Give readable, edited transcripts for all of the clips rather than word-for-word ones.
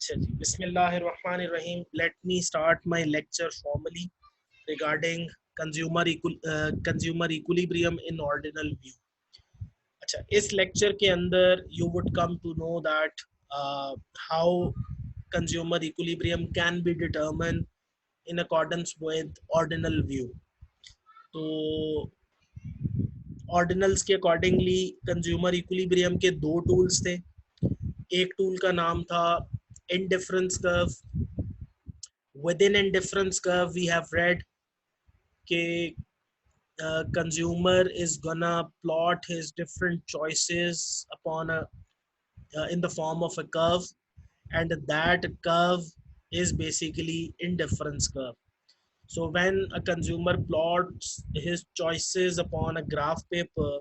अच्छा जी, बिस्मिल्लाहिर्रहमानिर्रहीम। Let me start my lecture formally regarding consumer equilibrium in ordinal view. अच्छा, इस लेक्चर के अंदर you would come to know that how consumer equilibrium can be determine in accordance with ordinal view. तो ordinals के accordingly consumer equilibrium के दो tools थे। एक टूल का नाम था indifference curve. Within indifference curve we have read कि consumer is gonna plot his different choices upon a in the form of a curve, and that curve is basically indifference curve. So when a consumer plots his choices upon a graph paper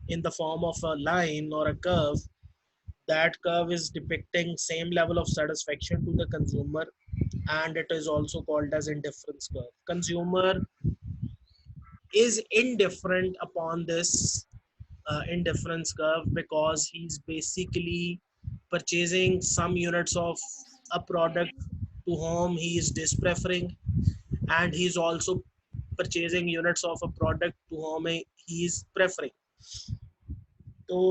in the form of a line or a curve, that curve is depicting same level of satisfaction to the consumer, and it is also called as indifference curve. Consumer is indifferent upon this indifference curve because he's basically purchasing some units of a product to whom he is dispreferring, and he's also purchasing units of a product to whom he is preferring. तो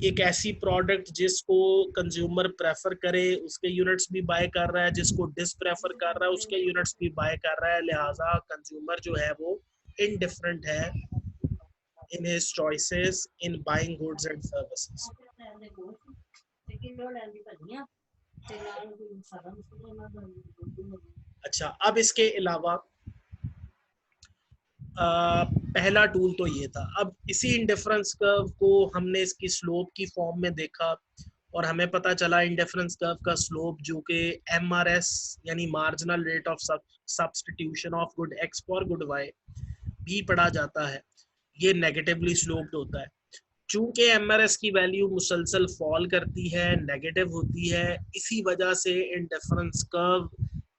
एक ऐसी product जिसको consumer prefer करे उसके units भी bye कर रहा है, जिसको डिसप्रेफर कर रहा है उसके यूनिट्स भी बाय कर रहा है, लिहाजा कंज्यूमर जो है वो इनडिफरेंट है in his choices in buying goods and services. अच्छा, अब इसके अलावा पहला टूल तो ये था। अब इसी इंडिफरेंस कर्व को हमने इसकी स्लोप की फॉर्म में देखा और हमें पता चला इंडिफरेंस कर्व का स्लोप जो कि MRS यानी marginal rate of substitution of good X for good Y भी पढ़ा जाता है, ये नेगेटिवली स्लोप्ड होता है। चूंकि MRS की वैल्यू मुसलसल फॉल करती है, नेगेटिव होती है, इसी वजह से इंडिफरेंस कर्व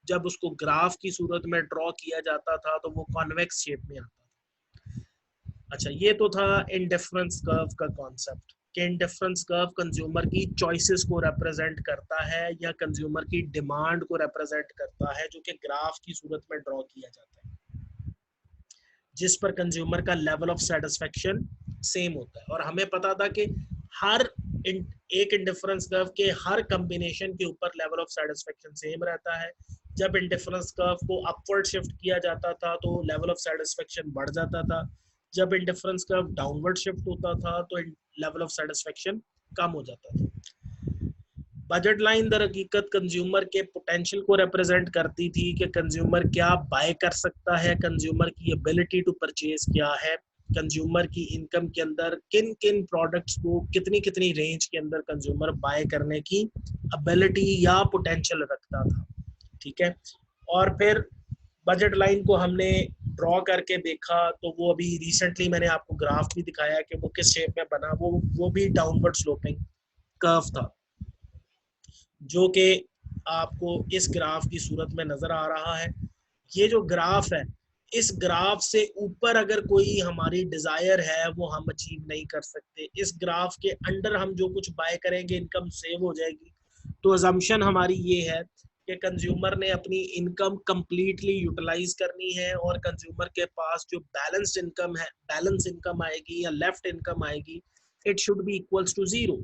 जब उसको ग्राफ की सूरत में ड्रॉ किया जाता था तो वो कॉन्वेक्स शेप में आता था। अच्छा, ये तो था इंडिफरेंस कर्व का कॉन्सेप्ट कि इंडिफरेंस कर्व कंज्यूमर की चॉइसेस को रिप्रेजेंट करता है या कंज्यूमर की डिमांड को रिप्रेजेंट करता है, जो कि ग्राफ की सूरत में ड्रॉ किया जाता है, जिस पर कंज्यूमर का लेवल ऑफ सेटिस्फेक्शन सेम होता है। और हमें पता था कि हर एक इंडिफरेंस कर्व के हर कॉम्बिनेशन के ऊपर लेवल ऑफ सेटिस्फेक्शन सेम रहता है। जब इंडिफरेंस कर्व को अपवर्ड शिफ्ट किया जाता था तो लेवल ऑफ सेटिस्फेक्शन बढ़ जाता था, जब इंडिफरेंस कर्व डाउनवर्ड शिफ्ट होता था तो लेवल ऑफ सेटिस्फेक्शन कम हो जाता था। बजट लाइन दर हकीकत कंज्यूमर के पोटेंशियल को रिप्रेजेंट करती थी कि कंज्यूमर क्या बाय कर सकता है, कंज्यूमर की एबिलिटी टू परचेज क्या है, कंज्यूमर की इनकम के अंदर किन किन प्रोडक्ट्स को कितनी कितनी रेंज के अंदर कंज्यूमर बाय करने की एबिलिटी या पोटेंशियल रखता था। ठीक है, और फिर बजट लाइन को हमने ड्रॉ करके देखा तो वो अभी रिसेंटली मैंने आपको ग्राफ भी दिखाया कि वो किस शेप में बना, वो भी डाउनवर्ड स्लोपिंग कर्व था, जो कि आपको इस ग्राफ की सूरत में नजर आ रहा है। ये जो ग्राफ है, इस ग्राफ से ऊपर अगर कोई हमारी डिजायर है वो हम अचीव नहीं कर सकते। इस ग्राफ के अंडर हम जो कुछ बाय करेंगे इनकम सेव हो जाएगी। तो अजम्पशन हमारी ये है कि कंज्यूमर ने अपनी इनकम कंप्लीटली यूटिलाइज करनी है और कंज्यूमर के पास जो बैलेंस इनकम है, बैलेंस इनकम आएगी या लेफ्ट इनकम आएगी, it should be equals to zero.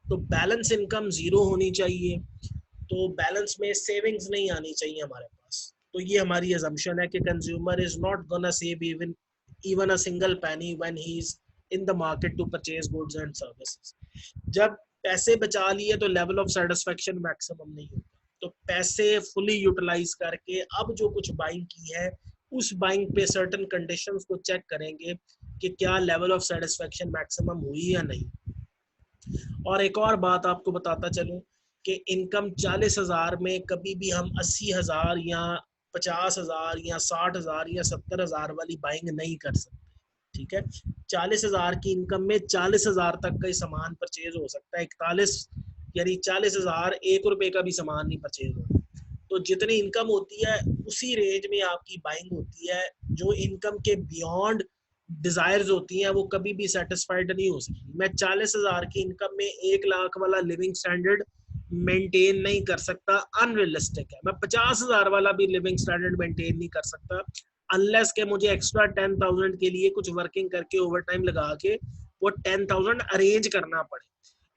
तो बैलेंस इनकम जीरो होनी चाहिए, तो बैलेंस में सेविंग्स नहीं आनी चाहिए हमारे पास। तो ये हमारी अजम्पशन है कि consumer is not gonna save even a single penny when he is in the market to purchase goods and services. जब पैसे बचा लिए तो लेवल ऑफ सेटिस्फेक्शन मैक्सिमम नहीं होता। तो पैसे फुली यूटिलाइज करके अब जो कुछ बाइंग की है उस बाइंग पे सर्टेन कंडीशंस को चेक करेंगे कि क्या लेवल ऑफ सेटिस्फेक्शन मैक्सिमम हुई या नहीं। और एक और बात आपको बताता चलूं कि इनकम 40,000 में कभी भी हम 80,000 या 50,000 या 60,000 या 70,000 वाली बाइंग नहीं कर सकते। ठीक है, 40,000 की इनकम में 40,000 तक का ही सामान परचेज हो सकता है। 41 यानी 40,000 1 रुपए का भी सामान नहीं परचेज होगा। तो जितनी इनकम होती है उसी रेंज में आपकी बाइंग होती है। जो इनकम के बियॉन्ड डिजायर्स होती हैं वो कभी भी सेटिस्फाइड नहीं हो सकती। मैं 40,000 की इनकम में 1 लाख वाला लिविंग स्टैंडर्ड मेंटेन नहीं कर सकता, अनरियलिस्टिक है। मैं 50,000 वाला भी लिविंग स्टैंडर्ड मेंटेन नहीं कर सकता अनलेस के मुझे एक्स्ट्रा 10,000 के लिए कुछ वर्किंग करके ओवर टाइम लगा के वो 10,000 अरेंज करना पड़े।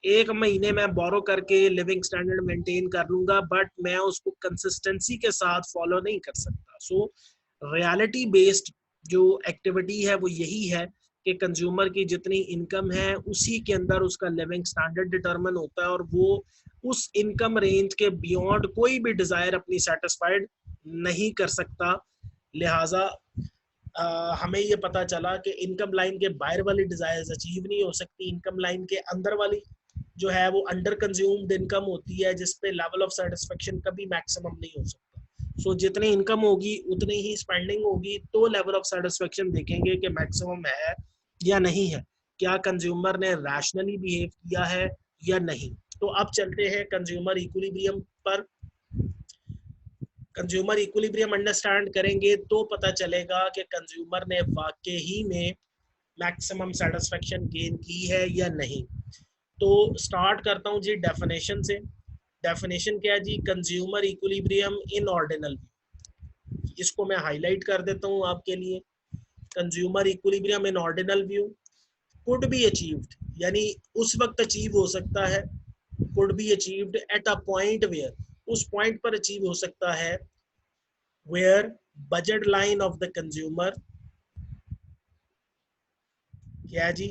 एक महीने में बोरो करके लिविंग स्टैंडर्ड मेंटेन कर लूंगा, बट मैं उसको कंसिस्टेंसी के साथ फॉलो नहीं कर सकता। सो रियलिटी बेस्ड जो एक्टिविटी है वो यही है कि कंज्यूमर की जितनी इनकम है उसी के अंदर उसका लिविंग स्टैंडर्ड डिटरमिन होता है, और वो उस इनकम रेंज के बियॉन्ड कोई भी डिजायर अपनी सेटिस्फाइड नहीं कर सकता। लिहाजा हमें ये पता चला कि इनकम लाइन के बाहर वाली डिजायर्स अचीव नहीं हो सकती, इनकम लाइन के अंदर वाली जो है वो अंडर कंज्यूम्ड इनकम होती है, जिसपे लेवल ऑफ सेटिस्फेक्शन कभी मैक्सिमम नहीं हो सकता। सो जितनी इनकम होगी उतनी ही स्पेंडिंग होगी, तो लेवल ऑफ सेटिस्फेक्शन देखेंगे कि मैक्सिमम है या नहीं है, क्या कंज्यूमर ने रैशनली बिहेव किया है या नहीं। तो अब चलते हैं कंज्यूमर इक्विलिब्रियम पर। कंज्यूमर इक्विलिब्रियम अंडरस्टैंड करेंगे तो पता चलेगा कि कंज्यूमर ने वाकई ही में मैक्सिमम सेटिस्फेक्शन गेन की है या नहीं। तो स्टार्ट करता हूं जी डेफिनेशन से। डेफिनेशन क्या है जी? Consumer equilibrium in ordinal view. इसको मैं हाईलाइट कर देता हूं आपके लिए। Consumer equilibrium in ordinal view could be achieved, यानी उस वक्त अचीव हो सकता है, could be achieved at a point where, उस पॉइंट पर अचीव हो सकता है where budget line of the consumer, क्या जी?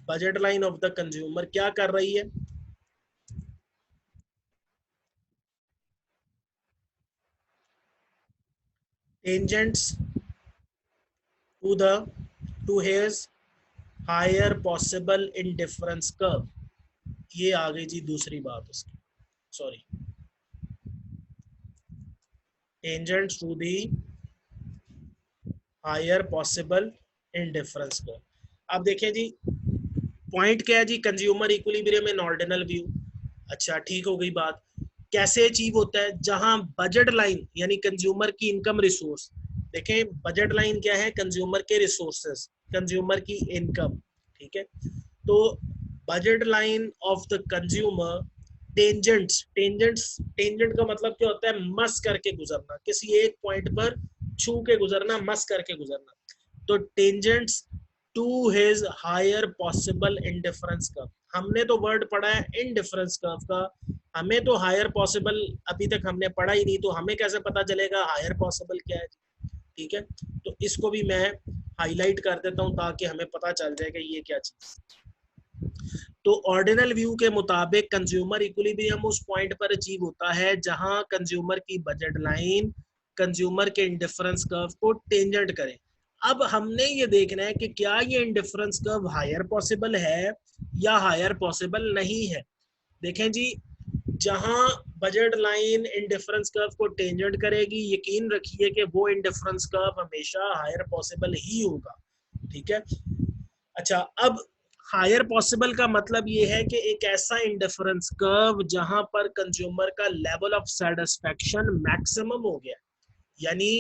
Budget line of the consumer क्या कर रही है? Tangents to the to his higher possible indifference curve। ये आ गई जी दूसरी बात उसकी, sorry, tangents to the higher possible indifference curve. अब देखें जी, पॉइंट क्या है जी? Consumer equilibrium in ordinal view. अच्छा ठीक हो गई बात। कैसे अचीव होता है? जहां बजट लाइन यानी कंज्यूमर की इनकम रिसोर्स, देखें बजट लाइन क्या है? कंज्यूमर के रिसोर्सेस, कंज्यूमर की इनकम, ठीक है। तो budget line of the consumer, tangents, tangent का मतलब क्या होता है? मस करके गुजरना, किसी एक पॉइंट पर छू के गुजरना, मस करके गुजरना। तो tangents to his higher possible indifference curve. हमने तो वर्ड पढ़ा है इंडिफरेंस कर्व का, हमें तो हायर पॉसिबल अभी तक हमने पढ़ा ही नहीं, तो हमें कैसे पता चलेगा हायर पॉसिबल क्या है? ठीक है, तो इसको भी मैं हाईलाइट कर देता हूं ताकि हमें पता चल जाए कि ये क्या चीज। तो ऑर्डिनल व्यू के मुताबिक कंज्यूमर इक्विलिब्रियम उस पॉइंट पर अचीव होता है जहां कंज्यूमर की बजट लाइन कंज्यूमर के इंडिफरेंस कर्व को टेंजेंट करे। अब हमने ये देखना है कि क्या ये इंडिफरेंस कर्व हायर पॉसिबल है या हायर पॉसिबल नहीं है। देखें जी, जहां बजट लाइन इंडिफरेंस कर्व को टेंजेंट करेगी, यकीन रखिए कि वो इंडिफरेंस कर्व हमेशा हायर पॉसिबल ही होगा, ठीक है। अच्छा, अब हायर पॉसिबल का मतलब ये है कि एक ऐसा इंडिफरेंस कर्व जहां पर कंज्यूमर का लेवल ऑफ सेटिस्फेक्शन मैक्सिमम हो गया, यानी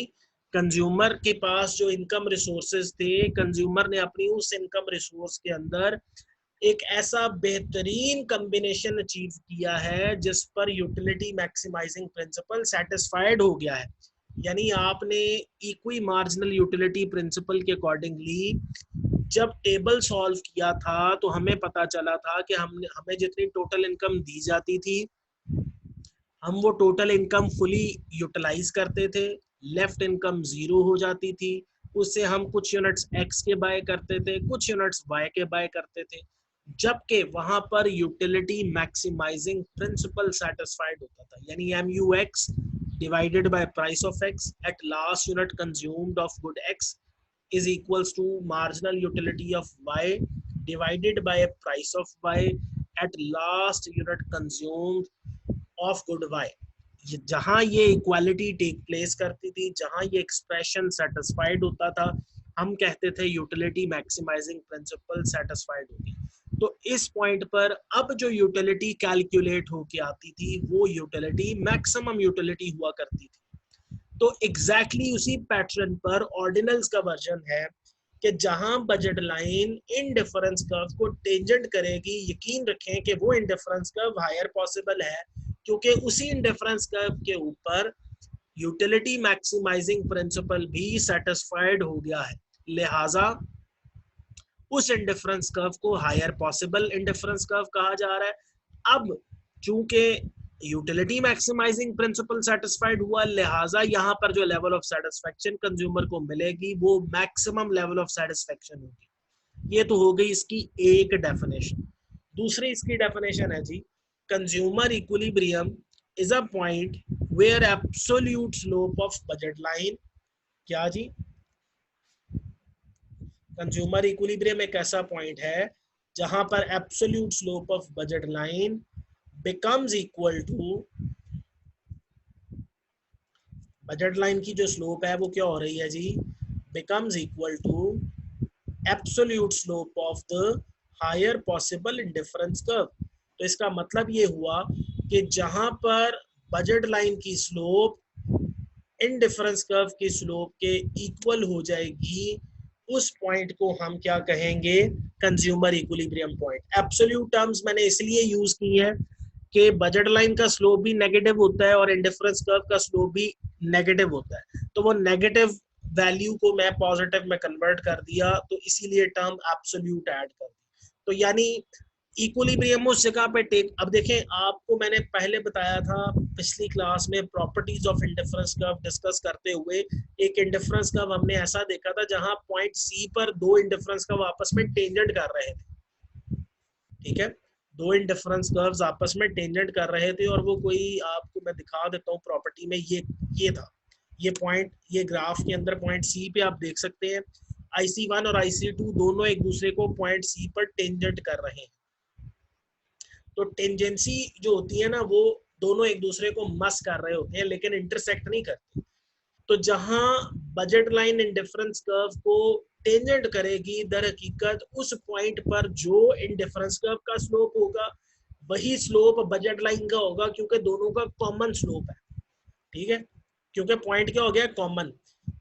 कंज्यूमर के पास जो इनकम रिसोर्सेज थे, कंज्यूमर ने अपनी उस इनकम रिसोर्स के अंदर एक ऐसा बेहतरीन कॉम्बिनेशन अचीव किया है जिस पर यूटिलिटी मैक्सिमाइजिंग प्रिंसिपल सेटिस्फाइड हो गया है। यानी आपने इक्वी मार्जिनल यूटिलिटी प्रिंसिपल के अकॉर्डिंगली जब टेबल सॉल्व किया था तो हमें पता चला था कि हमें जितनी टोटल इनकम दी जाती थी, हम वो टोटल इनकम फुली यूटिलाइज करते थे, लेफ्ट इनकम जीरो हो जाती थी, उससे हम कुछ यूनिट्स एक्स के बाय करते थे, कुछ यूनिट्स वाई के बाय करते थे, जबकि वहां पर यूटिलिटी मैक्सिमाइजिंग प्रिंसिपल सेटिस्फाइड होता था, यानी M U X divided by price of X at last unit consumed of good X is equals to marginal utility of y divided by a price of y at last unit consumed of good y। जहां ये equality take place करती थी, जहां ये expression satisfied होता था, हम कहते थे यूटिलिटी मैक्सिमाइजिंग प्रिंसिपल सेटिस्फाइड होगी। तो इस पॉइंट पर अब जो यूटिलिटी कैलकुलेट होके आती थी वो यूटिलिटी मैक्सिमम यूटिलिटी हुआ करती थी। तो एग्जैक्टली उसी पैटर्न पर ऑर्डिनल्स का वर्जन है कि जहां बजट लाइन इंडिफरेंस कर्व को टेंजेंट करेगी, यकीन रखें कि वो इंडिफरेंस कर्व हायर पॉसिबल है, क्योंकि उसी इंडिफरेंस कर्व के ऊपर यूटिलिटी मैक्सिमाइजिंग प्रिंसिपल भी सेटिस्फाइड हो गया है, लिहाजा उस इंडिफरेंस कर्व को हायर पॉसिबल इंडिफरेंस कर्व कहा जा रहा है। अब चूंकि यूटिलिटी मैक्सिमाइजिंग प्रिंसिपल सेटिस्फाइड हुआ, लिहाजा यहाँ पर जो लेवल ऑफ सेटिस्फेक्शन कंज्यूमर को मिलेगी वो मैक्सिमम लेवल ऑफ सेटिस्फेक्शन होगी। ये तो हो गई इसकी एक डेफिनेशन। दूसरी इसकी डेफिनेशन है जी, consumer equilibrium is a point where absolute slope of budget line, क्या जी, कंज्यूमर इक्विलिब्रियम एक ऐसा पॉइंट है जहां पर absolute slope of budget line becomes equal to, budget line की जो स्लोप है वो क्या हो रही है जी, becomes equal to absolute slope of the higher possible indifference curve. तो इसका मतलब ये हुआ कि जहां पर बजट लाइन की स्लोप इंडिफरेंस कर्व की स्लोप के इक्वल हो जाएगी, उस पॉइंट को हम क्या कहेंगे, consumer equilibrium point. Absolute terms मैंने इसलिए यूज की है कि बजट लाइन का स्लोप भी नेगेटिव होता है और इंडिफरेंस कर्व का स्लोप भी नेगेटिव होता है, तो वो नेगेटिव वैल्यू को मैं पॉजिटिव में कन्वर्ट कर दिया, तो इसीलिए टर्म एब्सोल्यूट ऐड कर दी। तो यानी इक्विलिब्रियम उस जगह पे टेक, अब देखें आपको मैंने पहले बताया था पिछली क्लास में properties of indifference curve discuss करते हुए, एक इंडिफरेंस कर्व हमने ऐसा देखा था जहां पॉइंट सी पर दो इंडिफरेंस कर्व आपस में टेंजेंट कर रहे थे, ठीक है, दो इंडिफरेंस कर्व्स आपस में टेंजेंट कर रहे थे, और वो कोई, आपको मैं दिखा देता हूँ प्रॉपर्टी में, ये था, ये पॉइंट, ये ग्राफ के अंदर पॉइंट सी पे आप देख सकते हैं IC1 और IC2 दोनों एक दूसरे को पॉइंट सी पर टेंजेंट कर रहे हैं। तो टेंजेंसी जो होती है ना, वो दोनों एक दूसरे को मस कर रहे होते हैं लेकिन इंटरसेक्ट नहीं करते। तो जहां बजट लाइन इंडिफरेंस कर्व को टेंजेंट करेगी, दर हकीकत उस पॉइंट पर जो इंडिफरेंस कर्व का स्लोप होगा वही स्लोप बजट लाइन का होगा, क्योंकि दोनों का कॉमन स्लोप है, ठीक है, क्योंकि पॉइंट क्या हो गया, कॉमन।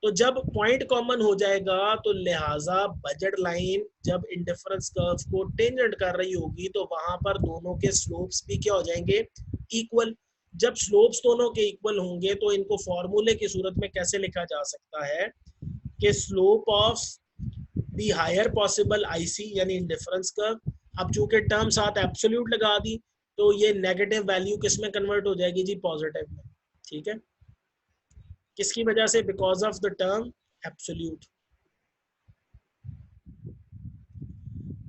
तो जब पॉइंट कॉमन हो जाएगा तो लिहाजा बजट लाइन जब इंडिफरेंस कर्व को टेंजेंट कर रही होगी तो वहां पर दोनों के स्लोप्स भी क्या हो जाएंगे, इक्वल। जब स्लोप्स दोनों के इक्वल होंगे तो इनको फॉर्मूले की सूरत में कैसे लिखा जा सकता है कि slope of the higher possible IC यानी इंडिफरेंस कर्व, अब चूंकि टर्म साथ एब्सोल्यूट लगा दी तो ये नेगेटिव वैल्यू किस में कन्वर्ट हो जाएगी जी, पॉजिटिव में, ठीक है, किसकी वजह से, because of the term absolute.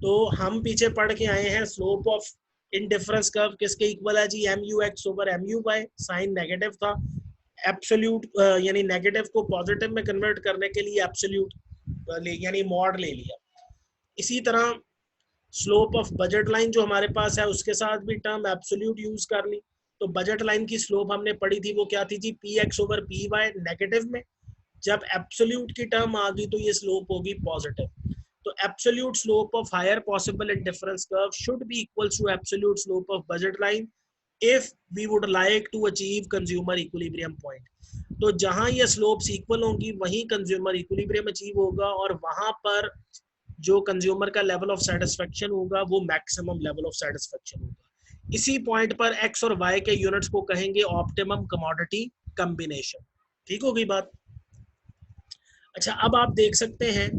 तो हम पीछे पढ़ के आए हैं स्लोप ऑफ इंडिफरेंस कर्व किसके इक्वल है जी, MUX over MUY, sign negative था, एब्सोल्यूट यानी नेगेटिव को पॉजिटिव में कन्वर्ट करने के लिए एब्सोल्यूट यानी मॉड ले लिया। इसी तरह स्लोप ऑफ बजट लाइन जो हमारे पास है उसके साथ भी टर्म एब्सोल्यूट यूज कर ली। तो बजट लाइन की स्लोप हमने पढ़ी थी वो क्या थी जी, PX ओवर PY नेगेटिव में, जब एब्सोल्यूट की टर्म आ गई तो ये स्लोप होगी पॉजिटिव। तो absolute slope of higher possible indifference curve should be equal to absolute slope of budget line if we would like to achieve consumer equilibrium point. तो जहां ये स्लोप्स इक्वल होंगी वहीं कंज्यूमर इक्विलिब्रियम अचीव होगा, और वहां पर जो कंज्यूमर का लेवल ऑफ सेटिस्फेक्शन होगा वो मैक्सिमम लेवल ऑफ सेटिस्फेक्शन होगा। इसी पॉइंट पर एक्स और वाई के यूनिट्स को कहेंगे ऑप्टिमम कमोडिटी कॉम्बिनेशन। ठीक हो गई बात। अच्छा, अब आप देख सकते हैं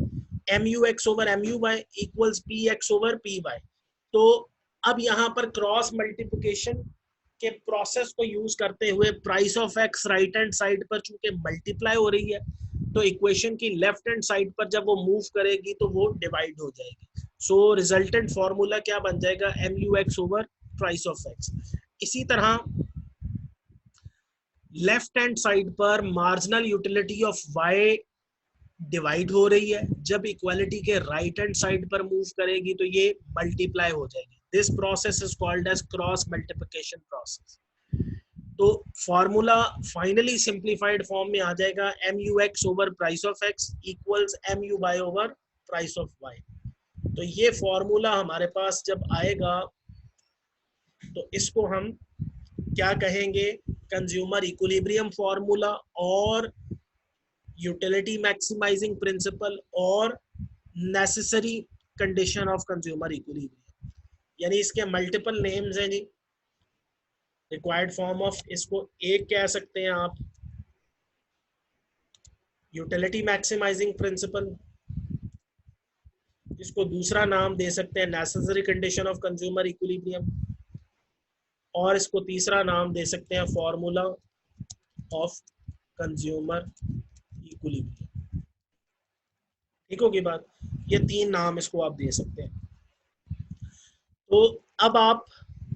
MUX over MUY equals PX over PY। तो अब यहाँ पर क्रॉस मल्टीप्लिकेशन के प्रोसेस को यूज करते हुए price of x right hand side पर चूंकि मल्टीप्लाई हो रही है तो इक्वेशन की लेफ्ट हैंड साइड पर जब वो मूव करेगी तो वो डिवाइड हो जाएगी। सो रिजल्टेंट फॉर्मूला क्या बन जाएगा, MUX over price of X. इसी तरह लेफ्ट हैंड साइड पर marginal utility of y divide हो रही है, जब इक्वालिटी के राइट हैंड साइड पर मूव करेगी तो ये मल्टीप्लाई हो जाएगी। This process is called as cross multiplication process. तो फॉर्मूला फाइनली सिंप्लीफाइड फॉर्म में आ जाएगा, MUX over price of X equals MUY over price of Y. तो ये फॉर्मूला हमारे पास जब आएगा तो इसको हम क्या कहेंगे, कंज्यूमर इक्विलिब्रियम फॉर्मूला और यूटिलिटी मैक्सिमाइजिंग प्रिंसिपल और necessary condition of consumer equilibrium, यानी इसके मल्टीपल नेम्स हैं जी। रिक्वायर्ड फॉर्म ऑफ, इसको एक कह सकते हैं आप यूटिलिटी मैक्सिमाइजिंग प्रिंसिपल, इसको दूसरा नाम दे सकते हैं necessary condition of consumer equilibrium, और इसको तीसरा नाम दे सकते हैं फॉर्मूला ऑफ कंज्यूमर इक्विलिब्रियम। ठीक होगी बात, ये तीन नाम इसको आप दे सकते हैं। तो अब आप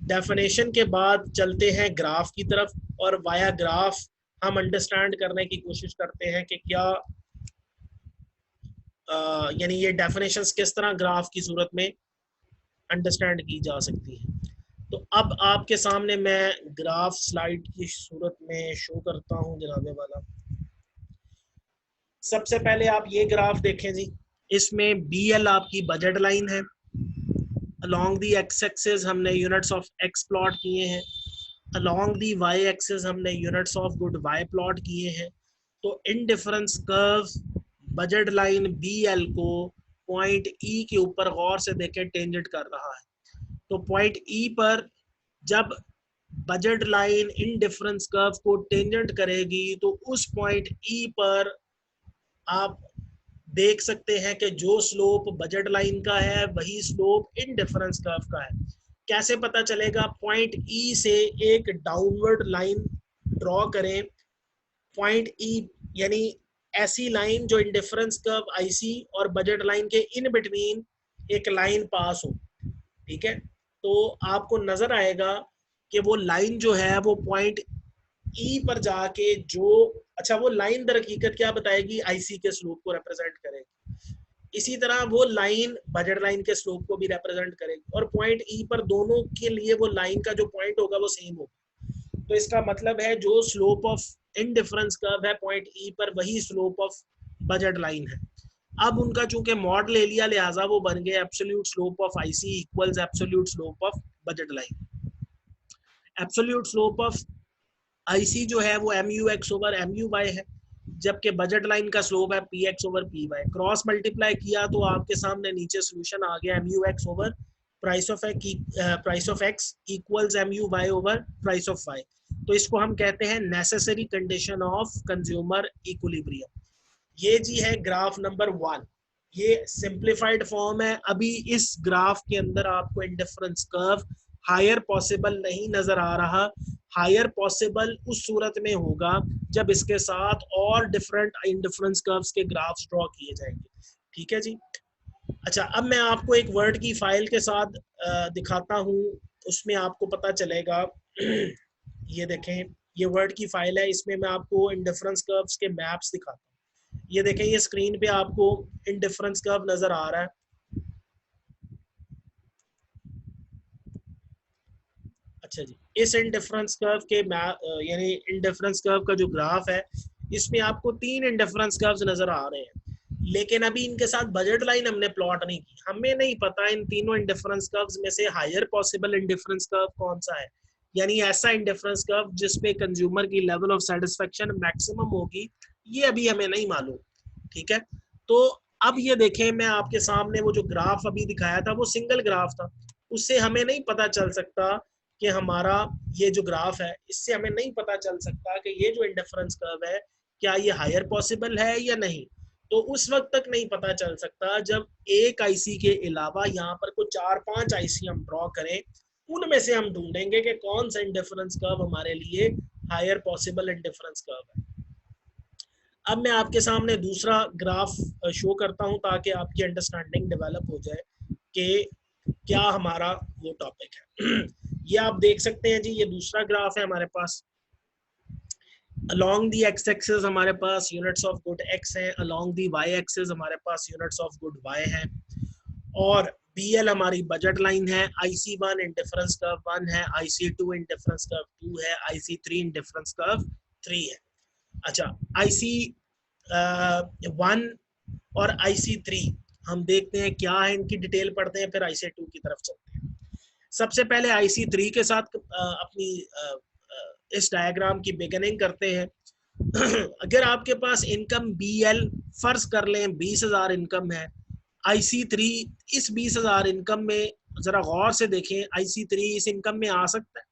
डेफिनेशन के बाद चलते हैं ग्राफ की तरफ, और वाया ग्राफ हम अंडरस्टैंड करने की कोशिश करते हैं कि क्या यानी ये डेफिनेशंस किस तरह ग्राफ की सूरत में अंडरस्टैंड की जा सकती है। तो अब आपके सामने मैं ग्राफ स्लाइड की सूरत में शो करता हूं जनाबे वाला। सबसे पहले आप ये ग्राफ देखें जी, इसमें BL आपकी बजट लाइन है, अलोंग दी एक्स एक्सिस हमने यूनिट्स ऑफ एक्स प्लॉट किए हैं, अलोंग दी वाई एक्सिस हमने units of good Y plot किए हैं। तो indifference curve budget line BL को पॉइंट E के ऊपर गौर से देखें टेंजेंट कर रहा है। तो पॉइंट E पर जब budget line in difference curve को टेंजेंट करेगी तो उस पॉइंट E पर आप देख सकते हैं कि जो स्लोप बजट लाइन का है वही स्लोप इन डिफरेंस कर्व का है। कैसे पता चलेगा? पॉइंट E से एक डाउनवर्ड लाइन ड्रॉ करें, पॉइंट E यानी ऐसी लाइन जो इन डिफरेंस कर्व IC और बजट लाइन के इन बिटवीन एक लाइन पास हो। ठीक है, तो आपको नजर आएगा कि वो लाइन जो है वो पॉइंट E पर जाके जो, अच्छा वो लाइन दर हकीकत क्या बताएगी? IC के स्लोप को रिप्रेजेंट करेगी। इसी तरह वो लाइन बजट लाइन के स्लोप को भी रिप्रेजेंट करेगी, और पॉइंट E पर दोनों के लिए वो लाइन का जो पॉइंट होगा वो सेम होगा। तो इसका मतलब है जो slope of in difference curve है पॉइंट E पर वही स्लोप ऑफ बजट लाइन है। अब उनका चूंकि मॉड ले लिया लिहाजा वो बन गए absolute slope of IC equals absolute slope of budget line. Absolute slope of IC जो है वो MUX ओवर MUY है, जबकि बजट लाइन का स्लोप है PX over PY। Cross multiply किया तो आपके सामने नीचे सोल्यूशन आ गया MUX over price of X equals MUY over price of Y। तो इसको हम कहते हैं necessary condition of consumer equilibrium. ये जी है ग्राफ नंबर 1, ये सिंप्लीफाइड फॉर्म है। अभी इस ग्राफ के अंदर आपको इंडिफरेंस कर्व हायर पॉसिबल नहीं नजर आ रहा। हायर पॉसिबल उस सूरत में होगा जब इसके साथ और डिफरेंट इंडिफरेंस कर्व्स के ग्राफ्स ड्रॉ किए जाएंगे। ठीक है जी। अच्छा, अब मैं आपको एक वर्ड की फाइल के साथ दिखाता हूँ, उसमें आपको पता चलेगा। ये देखें, ये वर्ड की फाइल है, इसमें मैं आपको इंडिफरेंस कर्व्स के मैप्स दिखाता हूँ। ये देखें, ये स्क्रीन पे आपको इंडिफरेंस कर्व नजर आ रहा है। अच्छा जी, इस इंडिफरेंस कर्व के यानी इंडिफरेंस कर्व का जो ग्राफ है, इसमें आपको 3 इंडिफरेंस कर्व्स नजर आ रहे हैं, लेकिन अभी इनके साथ बजट लाइन हमने प्लॉट नहीं की। हमें नहीं पता इन तीनों इंडिफरेंस कर्व्स में से हायर पॉसिबल इंडिफरेंस कर्व कौन सा है, यानी ऐसा इंडिफरेंस कर्व जिसपे कंज्यूमर की लेवल ऑफ सेटिस्फेक्शन मैक्सिमम होगी, ये अभी हमें नहीं मालूम। ठीक है, तो अब ये देखें, मैं आपके सामने वो जो ग्राफ अभी दिखाया था वो सिंगल ग्राफ था, उससे हमें नहीं पता चल सकता कि हमारा ये जो ग्राफ है, इससे हमें नहीं पता चल सकता कि ये जो इंडिफरेंस कर्व है क्या ये हायर पॉसिबल है या नहीं। तो उस वक्त तक नहीं पता चल सकता जब एक IC के अलावा यहाँ पर कुछ 4-5 IC हम ड्रॉ करें, उनमें से हम ढूंढेंगे कि कौन सा इंडिफरेंस कर्व हमारे लिए हायर पॉसिबल इंडिफरेंस कर्व है। अब मैं आपके सामने दूसरा ग्राफ शो करता हूं ताकि आपकी अंडरस्टैंडिंग डेवलप हो जाए कि क्या हमारा वो टॉपिक है। ये आप देख सकते हैं जी, ये दूसरा ग्राफ है हमारे पास। अलोंग दी एक्स एक्सिस हमारे पास यूनिट्स ऑफ गुड x है, अलोंग दी वाई एक्सिस हमारे पास यूनिट्स ऑफ गुड y है, और BL हमारी बजट लाइन है, IC1 इंडिफरेंस कर्व 1 है, IC2 इंडिफरेंस कर्व 2 है, IC3 इंडिफरेंस कर्व 3 है। अच्छा, IC1 और IC3 हम देखते हैं क्या है, इनकी डिटेल पढ़ते हैं, फिर IC2 की तरफ चलते हैं। सबसे पहले IC3 के साथ अपनी इस डायग्राम की बिगिनिंग करते हैं। अगर आपके पास इनकम BL फर्ज कर लें 20,000 इनकम है, IC3 इस 20,000 इनकम में जरा गौर से देखें, IC3 इस इनकम में आ सकता है?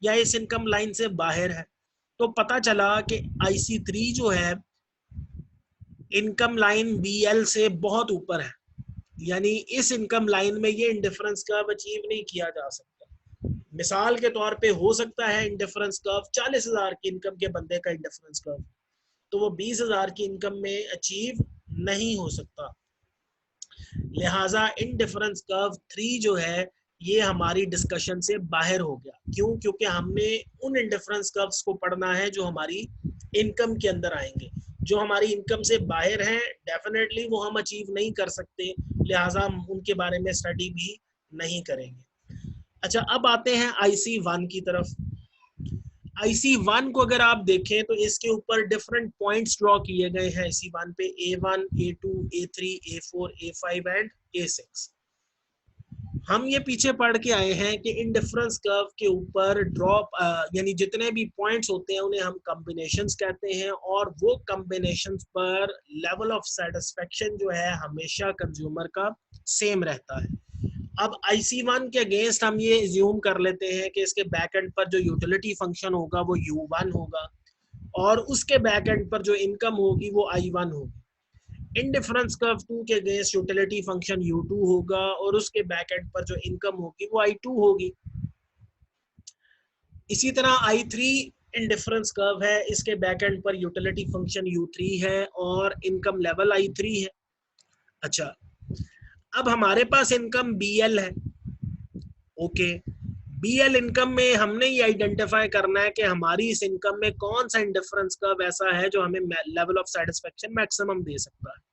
या इस इनकम लाइन से बाहर है। तो पता चला कि IC3 जो है इनकम लाइन BL से बहुत ऊपर है, यानी इस इनकम लाइन में ये इंडिफरेंस कर्व अचीव नहीं किया जा सकता। मिसाल के तौर पे हो सकता है इंडिफरेंस कर्व 40,000 की इनकम के बंदे का इंडिफरेंस कर्व, तो वो 20,000 की इनकम में अचीव नहीं हो सकता। लिहाजा इंडिफरेंस कर्व 3 जो है ये हमारी डिस्कशन से बाहर हो गया। क्यों? क्योंकि हमने उन इंडिफरेंस कर्व्स को पढ़ना है जो हमारी इनकम के अंदर आएंगे। जो हमारी इनकम से बाहर हैं डेफिनेटली वो हम अचीव नहीं कर सकते, लिहाजा हम उनके बारे में स्टडी भी नहीं करेंगे। अच्छा, अब आते हैं IC1 की तरफ। IC1 को अगर आप देखें तो इसके ऊपर डिफरेंट पॉइंट्स ड्रॉ किए गए हैं IC1 पे, A1, A2, A3, A4, A5 and A6। हम ये पीछे पढ़ के आए हैं कि इंडिफरेंस कर्व के ऊपर ड्रॉप यानी जितने भी पॉइंट्स होते हैं उन्हें हम कॉम्बिनेशंस कहते हैं, और वो कॉम्बिनेशंस पर लेवल ऑफ सेटिस्फेक्शन जो है हमेशा कंज्यूमर का सेम रहता है। अब IC1 के अगेंस्ट हम ये एज्यूम कर लेते हैं कि इसके बैक एंड पर जो यूटिलिटी फंक्शन होगा वो U1 होगा, और उसके बैक एंड पर जो इनकम होगी वो I1 होगी। इंडिफरेंस कर्व 2 के अगेंस्ट यूटिलिटी फंक्शन U2 होगा, और उसके बैक एंड पर जो इनकम होगी वो I2 होगी। इसी तरह I3 इंडिफरेंस कर्व है, इसके बैक एंड पर यूटिलिटी फंक्शन U3 है और इनकम लेवल I3 है। अच्छा, अब हमारे पास इनकम BL है। ओके, BL इनकम में हमने ये आइडेंटिफाई करना है कि हमारी इस इनकम में कौन सा इंडिफरेंस कर्व ऐसा है जो हमें लेवल ऑफ सेटिस्फेक्शन मैक्सिमम दे सकता है।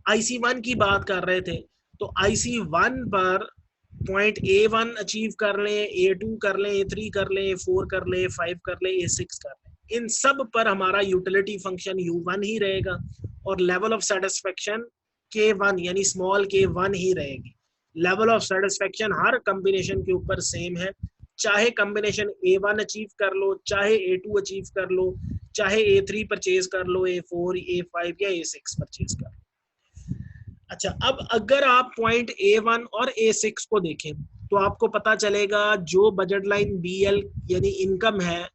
IC1 की बात कर रहे थे, तो IC1 पर पॉइंट A1 अचीव कर लें, A2 कर लें, A3 कर लें, A4 कर लें, A5 कर लें, A6 कर लें, इन सब पर हमारा यूटिलिटी फंक्शन U1 ही रहेगा और लेवल ऑफ सेटिस्फेक्शन K1 यानी स्मॉल k1 ही रहेगी। Level of satisfaction her combination के ऊपर सेम है, चाहे कॉम्बिनेशन A1 अचीव कर लो, चाहे A2 अचीव कर लो, चाहे A3 परचेज कर लो, A4, A5 या A6 परचेज कर लो। अच्छा, अब अगर आप पॉइंट A1 और A6 को देखें तो आपको पता चलेगा जो बजट लाइन BL यानी इनकम है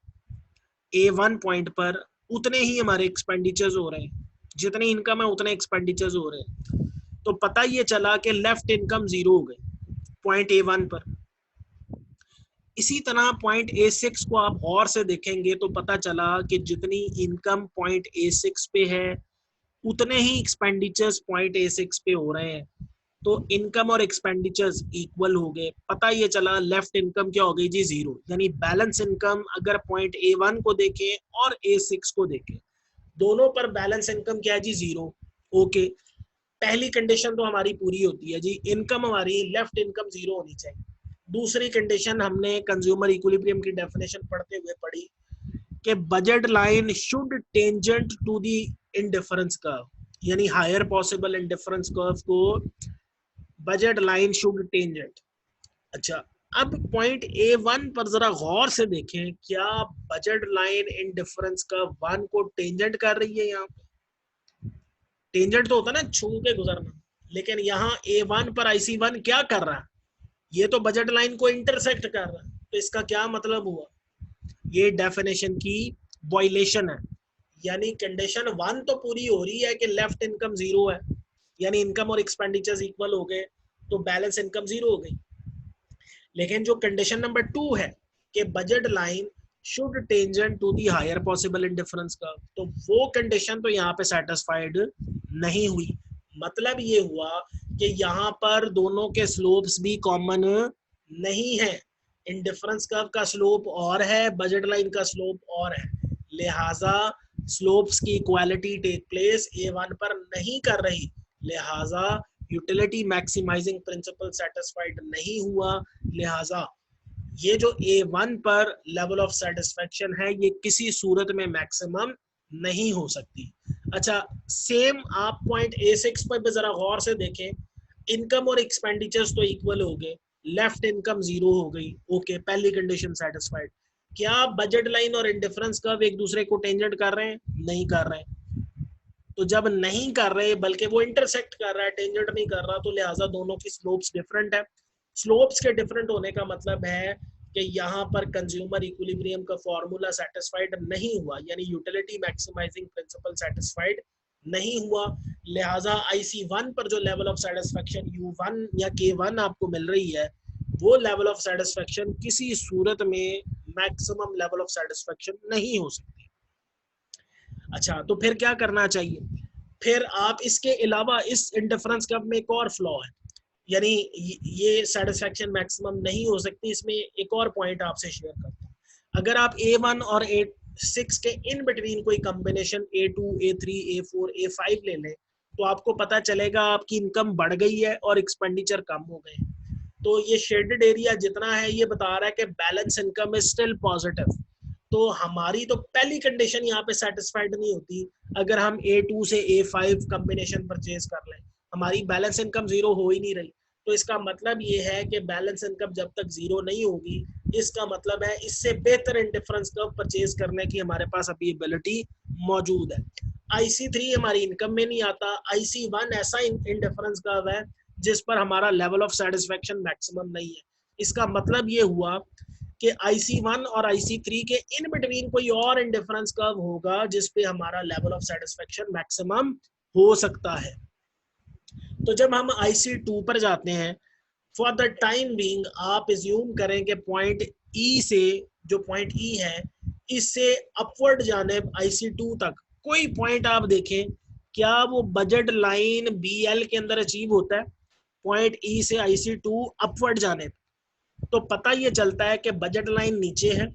A1 पॉइंट पर, उतने ही हमारे एक्सपेंडिचर्स हो रहे हैं, जितनी इनकम है उतने एक्सपेंडिचर्स हो रहे हैं। तो पता ये चला कि लेफ्ट इनकम 0 हो गई पॉइंट A1 पर। इसी तरह पॉइंट A6 को आप गौर से देखेंगे तो पता चला कि जितनी इनकम पॉइंट A6 पे है उतने ही एक्सपेंडिचर्स पॉइंट A6 पे हो रहे हैं। तो इनकम और एक्सपेंडिचर्स इक्वल हो गए। पता ये चला लेफ्ट इनकम क्या हो गई जी, 0, यानी बैलेंस इनकम अगर पॉइंट A1 को देखें और A6 को देखें, दोनों पर बैलेंस इनकम क्या है जी, 0। ओके, पहली कंडीशन तो हमारी पूरी होती है जी, इनकम हमारी लेफ्ट इनकम 0 होनी चाहिए। दूसरी कंडीशन हमने कंज्यूमर इक्विलिब्रियम की डेफिनेशन पढ़ते हुए पढ़ी कि budget line should tangent to the indifference curve, यानी हायर पॉसिबल इंडिफरेंस कर्व को बजट लाइन शुड टेंजेंट। अच्छा, अब पॉइंट A1 पर जरा गौर से देखें, क्या बजट लाइन इंडिफरेंस कर्व 1 को टेंजेंट कर रही है? यहाँ पे टेंजेंट तो होता ना छू के गुजरना, लेकिन यहाँ A1 पर IC1 क्या कर रहा है? ये तो बजट लाइन को इंटरसेक्ट कर रहा है। तो इसका क्या मतलब हुआ? ये डेफिनेशन की वायलेशन है, यानी कंडीशन 1 तो पूरी हो रही है कि लेफ्ट इनकम 0 है, यानी इनकम और एक्सपेंडिचर्स इक्वल हो गए, तो बैलेंस इनकम 0 हो गई। लेकिन जो कंडीशन नंबर 2 है कि budget line should tangent to the higher possible indifference curve, तो वो कंडीशन तो यहाँ पे सेटिस्फाइड नहीं हुई। मतलब ये हुआ कि यहाँ पर दोनों के स्लोप्स भी कॉमन नहीं है। इंडिफरेंस कर्व का स्लोप और है, बजट लाइन का स्लोप और है, लिहाजा स्लोप्स की इक्वालिटी टेक प्लेस A1 पर नहीं कर रही, लिहाजा यूटिलिटी मैक्सिमाइजिंग प्रिंसिपल सेटिस्फाइड नहीं हुआ। लिहाजा ये जो A1 पर लेवल ऑफ सेटिस्फेक्शन है ये किसी सूरत में मैक्सिमम नहीं हो सकती। अच्छा, सेम आप पॉइंट A6 पर भी जरा गौर से देखें, इनकम और एक्सपेंडिचर्स तो इक्वल हो गए, लेफ्ट इनकम 0 हो गई। ओके, पहली कंडीशन सेटिस्फाइड। क्या बजट लाइन और इंडिफरेंस कर्व एक दूसरे को टेंजेंट कर रहे हैं? नहीं कर रहे हैं। तो जब नहीं कर रहे बल्कि वो इंटरसेक्ट कर रहा है, टेंजेंट नहीं कर रहा, तो लिहाजा दोनों की स्लोप्स डिफरेंट है। स्लोप्स के डिफरेंट होने का मतलब है कि यहाँ पर कंज्यूमर इक्विलिब्रियम का फॉर्मूला सेटिस्फाइड नहीं हुआ, यानी यूटिलिटी मैक्सिमाइजिंग प्रिंसिपल सेटिस्फाइड नहीं हुआ, लिहाजा IC1 पर जो लेवल ऑफ सेटिस्फेक्शन U1 या K1 आपको मिल रही है वो लेवल ऑफ सेटिस्फेक्शन किसी सूरत में मैक्सिमम लेवल ऑफ सेटिस्फेक्शन नहीं हो सकती। अच्छा, तो फिर क्या करना चाहिए? फिर आप इसके अलावा इस इंडिफरेंस कर्व में एक और फ्लॉ है, यानी ये सेटिस्फेक्शन मैक्सिमम नहीं हो सकती। इसमें एक और पॉइंट आपसे शेयर करता हूँ। अगर आप A1 और A6 के इन बिटवीन कोई combination A2, A3, A4, A5 ले लें तो आपको पता चलेगा आपकी इनकम बढ़ गई है और एक्सपेंडिचर कम हो गए। तो ये शेडेड एरिया जितना है ये बता रहा है कि balance income is still positive. तो हमारी तो पहली कंडीशन यहाँ पे सेटिस्फाइड नहीं होती अगर हम A2 से A5 कॉम्बिनेशन परचेज कर लें, हमारी बैलेंस इनकम जीरो हो ही नहीं रही। तो इसका मतलब ये है कि बैलेंस इनकम जब तक जीरो नहीं होगी, इसका मतलब है इससे बेहतर इंडिफरेंस कर्व परचेज करने की हमारे पास अभी एबिलिटी मौजूद है। IC3 हमारी इनकम में नहीं आता, IC1 ऐसा इंडिफरेंस कर्व है जिस पर हमारा लेवल ऑफ सेटिस्फेक्शन मैक्सिमम नहीं है। इसका मतलब ये हुआ कि IC1 और IC3 के इन बिटवीन कोई और इंडिफरेंस कर्व होगा जिस पे हमारा लेवल ऑफ सेटिस्फेक्शन मैक्सिमम हो सकता है। तो जब हम IC2 पर जाते हैं, फॉर द टाइम बीइंग आप एज्यूम करें कि पॉइंट E से, जो पॉइंट E है, इससे अपवर्ड जाने IC2 तक कोई पॉइंट आप देखें, क्या वो बजट लाइन BL के अंदर अचीव होता है? पॉइंट E से IC2 अपवर्ड जाने तो पता ये चलता है कि बजट लाइन नीचे है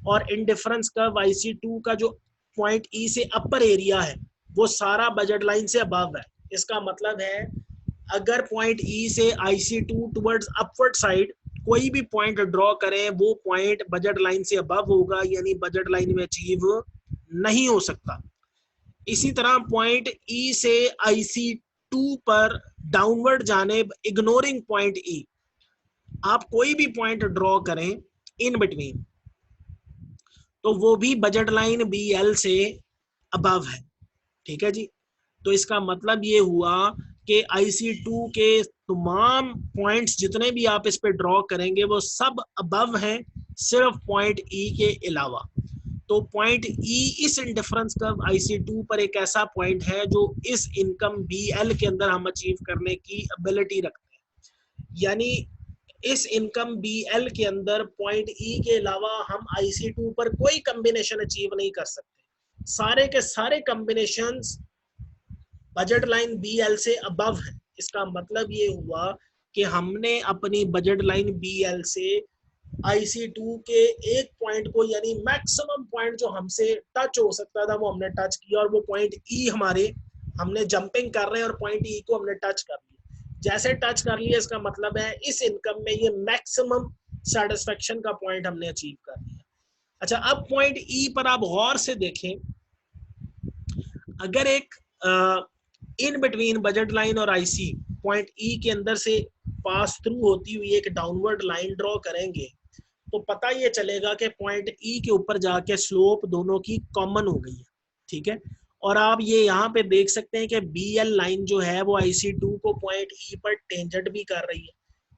और इंडिफरेंस कर्व IC2 का जो पॉइंट E से अपर एरिया है वो सारा बजट लाइन से अबव है। इसका मतलब है अगर पॉइंट E से IC2 टुवर्ड्स अपवर्ड साइड कोई भी पॉइंट ड्रॉ करें वो पॉइंट बजट लाइन से अबव होगा, यानी बजट लाइन में अचीव नहीं हो सकता। इसी तरह पॉइंट E से IC2 पर डाउनवर्ड जाने इग्नोरिंग पॉइंट E आप कोई भी पॉइंट ड्रॉ करें इन बिटवीन तो वो भी बजट लाइन BL से अबव है। ठीक है जी, तो इसका मतलब ये हुआ कि IC2 के तमाम पॉइंट्स जितने भी आप इस पे ड्रॉ करेंगे वो सब अबव हैं, सिर्फ पॉइंट E के अलावा। तो पॉइंट E इस इंडिफरेंस कर्व IC2 पर एक ऐसा पॉइंट है जो इस इनकम BL के अंदर हम अचीव करने की एबिलिटी रखते हैं, यानी इस इनकम BL के अंदर पॉइंट E के अलावा हम IC2 पर कोई कॉम्बिनेशन अचीव नहीं कर सकते। सारे के सारे कॉम्बिनेशंस बजट लाइन BL से अबव है। इसका मतलब ये हुआ कि हमने अपनी बजट लाइन BL से IC2 के एक पॉइंट को, यानी मैक्सिमम पॉइंट जो हमसे टच हो सकता था वो हमने टच किया और वो पॉइंट E हमारे, हमने जंपिंग कर रहे हैं और पॉइंट E को हमने टच कर लिया। जैसे टच कर लिया इसका मतलब है इस इनकम में ये मैक्सिमम सेटिस्फेक्शन का पॉइंट हमने अचीव कर लिया। अच्छा, अब पॉइंट E पर आप गौर से देखें, अगर एक इन बिटवीन बजट लाइन और IC पॉइंट E के अंदर से पास थ्रू होती हुई एक डाउनवर्ड लाइन ड्रॉ करेंगे तो पता ये चलेगा कि पॉइंट E के ऊपर जाके स्लोप दोनों की कॉमन हो गई है। ठीक है, और आप ये यहाँ पे देख सकते हैं कि BL लाइन जो है वो IC2 को पॉइंट E पर टेंजेंट भी कर रही है।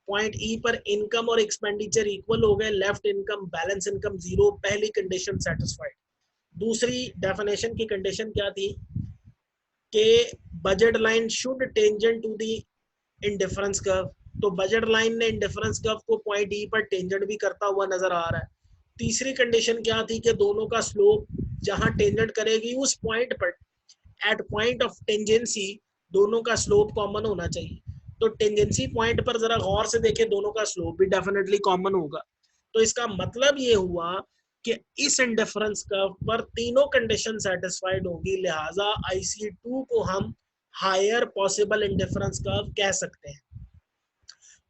पॉइंट E पर इनकम और एक्सपेंडिचर इक्वल हो गए, left income balance income zero, पहली कंडीशन सेटिस्फाइड। दूसरी डेफिनेशन की कंडीशन क्या थी कि budget line should tangent to the indifference curve, तो बजट लाइन ने इंडिफरेंस कर्व को पॉइंट E पर टेंजेंट भी करता हुआ नजर आ रहा है। तीसरी कंडीशन क्या थी कि दोनों का स्लोप जहां टेंजेंट करेगी उस पॉइंट पर, एट पॉइंट ऑफ टेंजेंसी, दोनों का स्लोप कॉमन होना चाहिए। तो टेंजेंसी पॉइंट पर जरा गौर से देखें, दोनों का स्लोप भी डेफिनेटली कॉमन होगा। तो इसका मतलब ये हुआ कि इस इंडिफरेंस कर्व पर तीनों कंडीशन सेटिस्फाइड होगी, लिहाजा IC2 को हम हायर पॉसिबल इंडिफरेंस कर्व कह सकते हैं।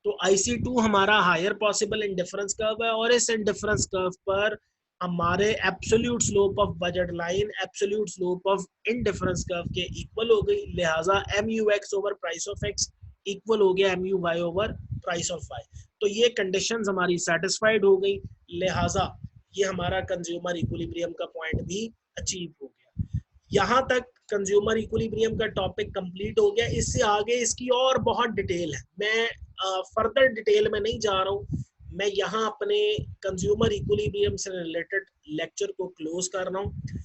तो IC2 हमारा हायर पॉसिबल इंडिफरेंस कर्व है और इस इंडिफरेंस कर्व पर हमारे absolute slope of budget line absolute slope of indifference curve के इक्वल हो गई, लिहाजा MUX over price of X equal हो गया MUY over price of Y। तो ये कंडीशंस हमारी सेटिस्फाइड हो गई, लिहाजा ये हमारा कंज्यूमर इक्विलिब्रियम का पॉइंट भी अचीव हो गया। यहाँ तक कंज्यूमर इक्विलिब्रियम का टॉपिक कंप्लीट हो गया। इससे आगे इसकी और बहुत डिटेल है, मैं फर्दर डिटेल में नहीं जा रहा हूँ। मैं यहाँ अपने कंज्यूमर इक्विलिब्रियम से रिलेटेड लेक्चर को क्लोज कर रहा हूँ।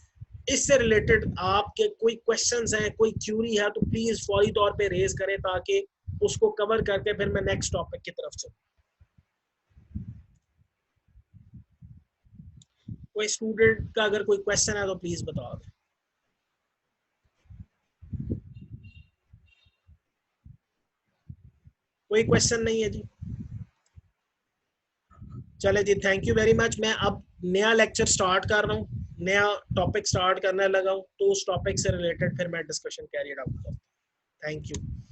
इससे रिलेटेड आपके कोई क्वेश्चंस हैं, कोई क्यूरी है तो प्लीज फौरी तौर पे रेज करें ताकि उसको कवर करके फिर मैं नेक्स्ट टॉपिक की तरफ चलूं। कोई स्टूडेंट का अगर कोई क्वेश्चन है तो प्लीज बता दें। कोई क्वेश्चन नहीं है जी? चले जी, थैंक यू वेरी मच। मैं अब नया लेक्चर स्टार्ट कर रहा हूँ, नया टॉपिक स्टार्ट करने लगा हूँ, तो उस टॉपिक से रिलेटेड फिर मैं डिस्कशन कैरी आउट करता हूँ। Thank you.